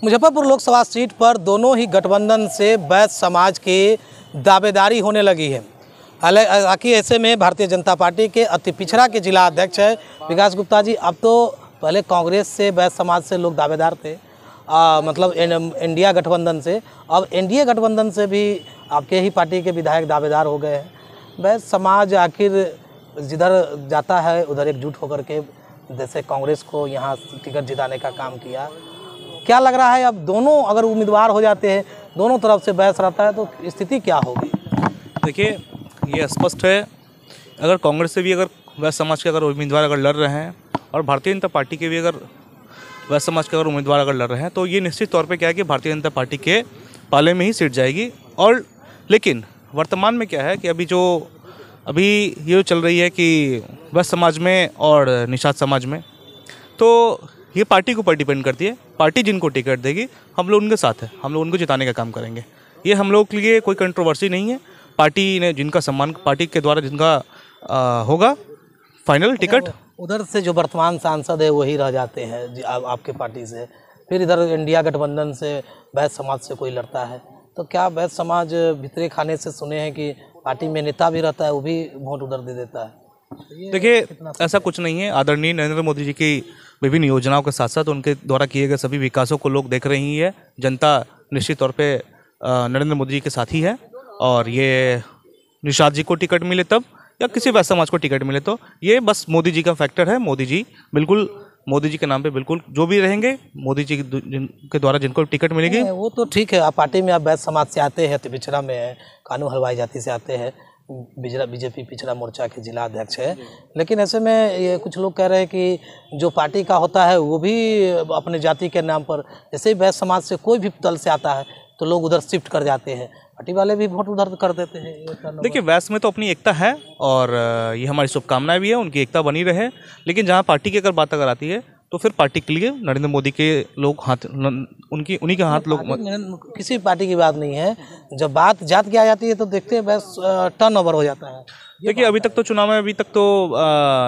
Muzaffarpur Lok Sabha seat पर दोनों ही गठबंधन से वैश्य समाज की दावेदारी होने लगी है। हालांकि ऐसे में भारतीय जनता पार्टी के अति पिछड़ा के जिला अध्यक्ष है विकास गुप्ता जी। अब तो पहले कांग्रेस से वैश्य समाज से लोग दावेदार थे, मतलब इंडिया गठबंधन से। अब एनडीए गठबंधन से भी आपके ही पार्टी के विधायक दावेदार हो गए हैं। वैश्य समाज आखिर जिधर जाता है उधर एकजुट होकर के जैसे कांग्रेस को यहाँ टिकट जिताने का काम किया। क्या लग रहा है अब दोनों अगर उम्मीदवार हो जाते हैं, दोनों तरफ से बहस रहता है तो स्थिति क्या होगी? देखिए, ये स्पष्ट है, अगर कांग्रेस से भी अगर वैश्य समाज के अगर उम्मीदवार अगर लड़ रहे हैं और भारतीय जनता पार्टी के भी अगर वैश्य समाज के अगर उम्मीदवार अगर लड़ रहे हैं तो ये निश्चित तौर पे क्या है कि भारतीय जनता पार्टी के पाले में ही सीट जाएगी। और लेकिन वर्तमान में क्या है कि अभी ये चल रही है कि वैश्य समाज में और निषाद समाज में, तो ये पार्टी के ऊपर डिपेंड करती है। पार्टी जिनको टिकट देगी हम लोग उनके साथ हैं, हम लोग उनको जिताने का काम करेंगे। ये हम लोग के लिए कोई कंट्रोवर्सी नहीं है। पार्टी ने जिनका सम्मान, पार्टी के द्वारा जिनका होगा फाइनल टिकट। उधर से जो वर्तमान सांसद है वही रह जाते हैं आपके पार्टी से, फिर इधर इंडिया गठबंधन से वैश्य समाज से कोई लड़ता है, तो क्या वैश्य समाज भीतरे खाने से सुने हैं कि पार्टी में नेता भी रहता है वो भी वोट उधर दे देता है? देखिए, ऐसा कुछ नहीं है। आदरणीय नरेंद्र मोदी जी की विभिन्न योजनाओं के साथ साथ उनके द्वारा किए गए सभी विकासों को लोग देख रही है। जनता निश्चित तौर पे नरेंद्र मोदी जी के साथ ही है। और ये निषाद जी को टिकट मिले तब या किसी वैश्य समाज को टिकट मिले तो ये बस मोदी जी का फैक्टर है। मोदी जी बिल्कुल, मोदी जी के नाम पे बिल्कुल जो भी रहेंगे, मोदी जी के द्वारा जिनको टिकट मिलेगी वो तो ठीक है। आप पार्टी में आप वैश्य समाज से आते हैं, तो पिछड़ा में है, कानू हलवाई जाति से आते हैं, बीजेपी पिछड़ा मोर्चा के जिला अध्यक्ष है। लेकिन ऐसे में ये कुछ लोग कह रहे हैं कि जो पार्टी का होता है वो भी अपने जाति के नाम पर, जैसे ही वैश्य समाज से कोई भी दल से आता है तो लोग उधर शिफ्ट कर जाते हैं, पार्टी वाले भी वोट उधर कर देते हैं। देखिए, वैश्य में तो अपनी एकता है और ये हमारी शुभकामनाएं भी है, उनकी एकता बनी रहे। लेकिन जहाँ पार्टी की अगर बात अगर आती है तो फिर पार्टी के लिए नरेंद्र मोदी के लोग हाथ, उन्हीं के हाथ लोग, किसी पार्टी की बात नहीं है। जब बात जात की आ जाती है तो देखते हैं बस टर्न ओवर हो जाता है। देखिए, अभी तक तो चुनाव में अभी तक तो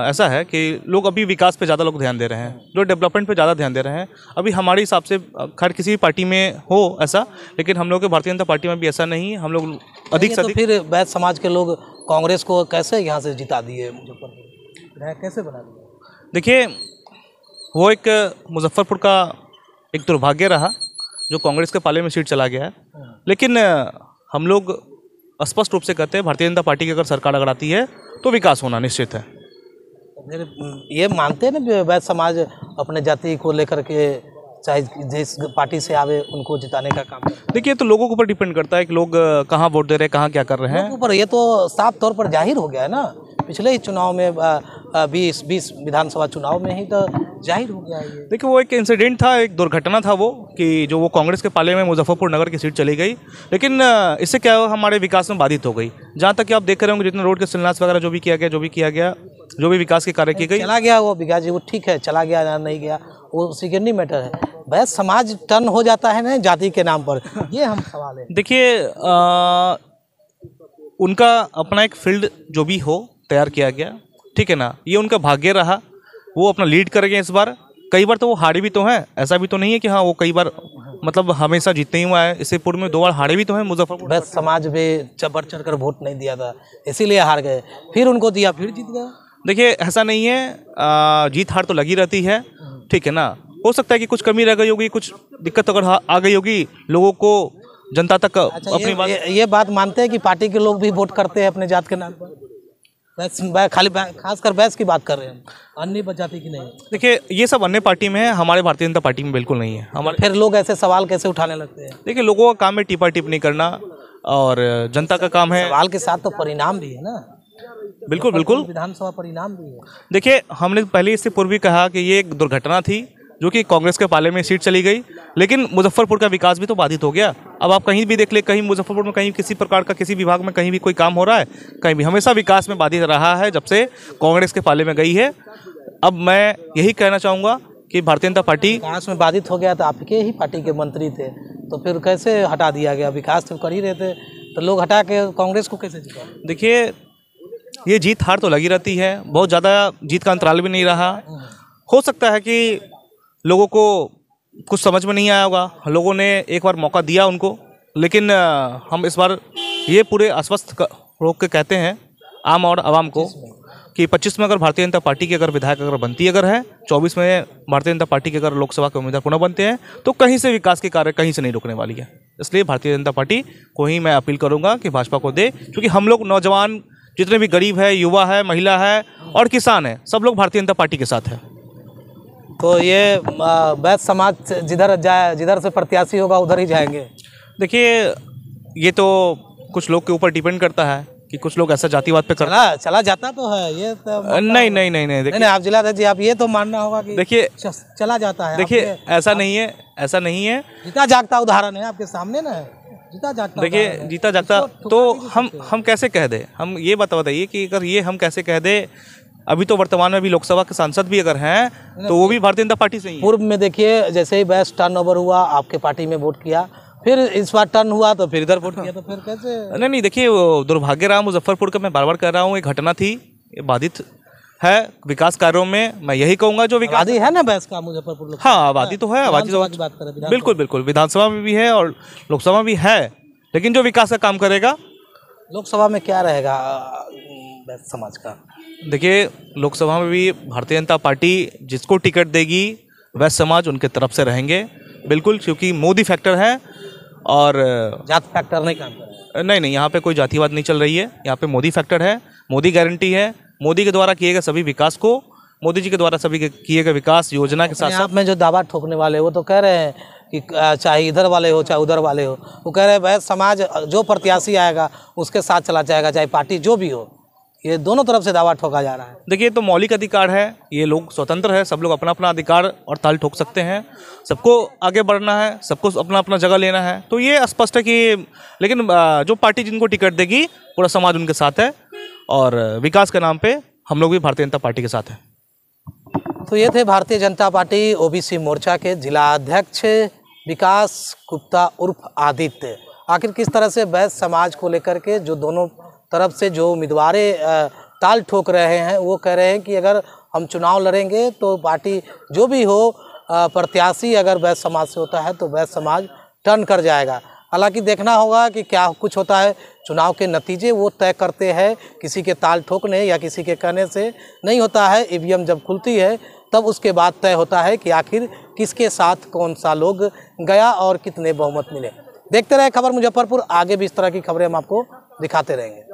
ऐसा है कि लोग अभी विकास पे ज़्यादा लोग ध्यान दे रहे हैं, जो डेवलपमेंट पे ज़्यादा ध्यान दे रहे हैं। अभी हमारे हिसाब से खैर किसी भी पार्टी में हो ऐसा, लेकिन हम लोग के भारतीय जनता पार्टी में भी ऐसा नहीं है। हम लोग अधिक से अधिक। फिर वैश्य समाज के लोग कांग्रेस को कैसे यहाँ से जिता दिए, मुजफ्फरपुर कैसे बना दिया? देखिए, वो एक मुजफ्फरपुर का एक दुर्भाग्य रहा जो कांग्रेस के पाले में सीट चला गया है। लेकिन हम लोग स्पष्ट रूप से कहते हैं, भारतीय जनता पार्टी की अगर सरकार अगर आती है तो विकास होना निश्चित है। फिर ये मानते हैं ना वैश्य समाज अपने जाति को लेकर के चाहे जिस पार्टी से आवे उनको जिताने का काम? देखिए, तो लोगों के ऊपर डिपेंड करता है कि लोग कहाँ वोट दे रहे हैं, कहाँ क्या कर रहे हैं। ऊपर ये तो साफ तौर पर जाहिर हो गया है ना, पिछले ही चुनाव में 20 विधानसभा चुनाव में ही तो जाहिर हो गया है। देखिए, वो एक इंसिडेंट था, एक दुर्घटना था वो, कि जो वो कांग्रेस के पाले में मुजफ्फरपुर नगर की सीट चली गई। लेकिन इससे क्या हमारे विकास में बाधित हो गई। जहाँ तक कि आप देख रहे होंगे जितने रोड के शिलान्यास वगैरह जो भी किया गया, जो भी विकास के कार्य किए गए, चला गया वो विकास जी, वो ठीक है, चला गया या नहीं गया वो सेकेंडरी मैटर है। वैश्य समाज टर्न हो जाता है ना जाति के नाम पर, ये हम सवाल है। देखिए, उनका अपना एक फील्ड जो भी हो तैयार किया गया, ठीक है ना, ये उनका भाग्य रहा। वो अपना लीड कर गए इस बार। कई बार तो वो हारे भी तो हैं, ऐसा भी तो नहीं है कि हाँ वो कई बार मतलब हमेशा जीतते ही हुआ है। इससे पूर्व में 2 बार हारे भी तो हैं मुजफ्फरपुर। वैश्य समाज में बढ़ चढ़ कर वोट नहीं दिया था, इसीलिए हार गए, फिर उनको दिया, फिर जीत गए। देखिए, ऐसा नहीं है, जीत हार तो लगी रहती है, ठीक है ना। हो सकता है कि कुछ कमी रह गई होगी, कुछ दिक्कत अगर आ गई होगी, लोगों को जनता तक अपनी बात। ये बात मानते हैं कि पार्टी के लोग भी वोट करते हैं अपने जात के नाम पर? खाली खासकर वैश्य की बात कर रहे हैं, अन्य जाति की नहीं। देखिए, ये सब अन्य पार्टी में है, हमारे भारतीय जनता पार्टी में बिल्कुल नहीं है। हमारे फिर लोग ऐसे सवाल कैसे उठाने लगते हैं? देखिए, लोगों का काम है टिपा टिप्पणी करना और जनता का काम है। सवाल के साथ तो परिणाम भी है ना। बिल्कुल बिल्कुल, विधानसभा परिणाम भी है। देखिए, हमने पहले इससे पूर्व भी कहा कि ये एक दुर्घटना थी जो कि कांग्रेस के पाले में सीट चली गई, लेकिन मुजफ्फरपुर का विकास भी तो बाधित हो गया। अब आप कहीं भी देख ले, कहीं मुजफ्फरपुर में कहीं किसी प्रकार का किसी विभाग में कहीं भी कोई काम हो रहा है, कहीं भी हमेशा विकास में बाधित रहा है जब से कांग्रेस के पाले में गई है। अब मैं यही कहना चाहूँगा कि भारतीय जनता पार्टी विकास में बाधित हो गया, तो आपके ही पार्टी के मंत्री थे, तो फिर कैसे हटा दिया गया? विकास तो कर ही रहे थे, तो लोग हटा के कांग्रेस को कैसे जिता? देखिए, ये जीत हार तो लगी रहती है, बहुत ज़्यादा जीत का अंतराल भी नहीं रहा। हो सकता है कि लोगों को कुछ समझ में नहीं आया होगा, लोगों ने एक बार मौका दिया उनको, लेकिन हम इस बार ये पूरे आश्वस्त होकर कहते हैं आम और आवाम को कि 25 में अगर भारतीय जनता पार्टी के अगर विधायक अगर बनती अगर है, 24 में भारतीय जनता पार्टी के अगर लोकसभा के उम्मीदवार पुनः बनते हैं, तो कहीं से विकास के कार्य कहीं से नहीं रुकने वाली है। इसलिए भारतीय जनता पार्टी को ही मैं अपील करूंगा कि भाजपा को दे, क्योंकि हम लोग नौजवान जितने भी गरीब है, युवा है, महिला है और किसान है, सब लोग भारतीय जनता पार्टी के साथ है। तो ये बैध समाज जिधर से प्रत्याशी होगा उधर ही जाएंगे। देखिए, ये तो कुछ लोग के ऊपर डिपेंड करता है कि कुछ लोग ऐसा जातिवाद पे चला जाता तो है ये तो नहीं, देखिए आप जिलाध्यक्ष जी, आप ये तो मानना होगा कि देखिए चला जाता है। देखिए ऐसा नहीं है, जीता जागता उदाहरण है आपके सामने ना, जीता जागता। देखिए जीता जागता तो हम कैसे कह दे, हम ये बताइए कि अगर ये हम कैसे कह दे, अभी तो वर्तमान में भी लोकसभा के सांसद भी अगर हैं तो वो भी भारतीय जनता पार्टी से ही है। पूर्व में देखिए जैसे ही बैच टर्न ओवर हुआ आपके पार्टी में वोट किया, फिर इस बार टर्न हुआ तो फिर इधर वोट किया, तो फिर कैसे? नहीं, देखिए दुर्भाग्य रहा मुजफ्फरपुर का, मैं बार बार कह रहा हूँ, एक घटना थी, ये बाधित है विकास कार्यों में। मैं यही कहूँगा जो विकास आबादी है ना बैच का मुजफ्फरपुर, हाँ आबादी तो है, आबादी तो बात करें, बिल्कुल विधानसभा में भी है और लोकसभा भी है, लेकिन जो विकास का काम करेगा। लोकसभा में क्या रहेगा बैच समाज का? देखिए लोकसभा में भी भारतीय जनता पार्टी जिसको टिकट देगी वैश्य समाज उनके तरफ से रहेंगे, बिल्कुल, क्योंकि मोदी फैक्टर है और जात फैक्टर नहीं काम कर रहा है। नहीं, यहाँ पे कोई जातिवाद नहीं चल रही है, यहाँ पे मोदी फैक्टर है, मोदी गारंटी है, मोदी के द्वारा किए गए सभी विकास को, मोदी जी के द्वारा सभी किए गए विकास योजना के साथ साथ में जो दावा ठोकने वाले वो तो कह रहे हैं कि चाहे इधर वाले हो चाहे उधर वाले हो, वो कह रहे हैं वैश्य समाज जो प्रत्याशी आएगा उसके साथ चला जाएगा, चाहे पार्टी जो भी हो। ये दोनों तरफ से दावा ठोका जा रहा है। देखिए तो मौलिक अधिकार है, ये लोग स्वतंत्र है, सब लोग अपना अपना अधिकार और ताल ठोक सकते हैं, सबको आगे बढ़ना है, सबको अपना अपना जगह लेना है, तो ये स्पष्ट है कि, लेकिन जो पार्टी जिनको टिकट देगी पूरा समाज उनके साथ है और विकास के नाम पे हम लोग भी भारतीय जनता पार्टी के साथ हैं। तो ये थे भारतीय जनता पार्टी ओबीसी मोर्चा के जिला अध्यक्ष विकास गुप्ता उर्फ आदित्य। आखिर किस तरह से बैध समाज को लेकर के जो दोनों तरफ से जो उम्मीदवार ताल ठोक रहे हैं, वो कह रहे हैं कि अगर हम चुनाव लड़ेंगे तो पार्टी जो भी हो प्रत्याशी अगर बैध समाज से होता है तो बैध समाज टर्न कर जाएगा। हालांकि देखना होगा कि क्या कुछ होता है, चुनाव के नतीजे वो तय करते हैं, किसी के ताल ठोकने या किसी के कहने से नहीं होता है। ईवीएम जब खुलती है तब उसके बाद तय होता है कि आखिर किसके साथ कौन सा लोग गया और कितने बहुमत मिले। देखते रहे खबर मुजफ्फरपुर, आगे भी इस तरह की खबरें हम आपको दिखाते रहेंगे।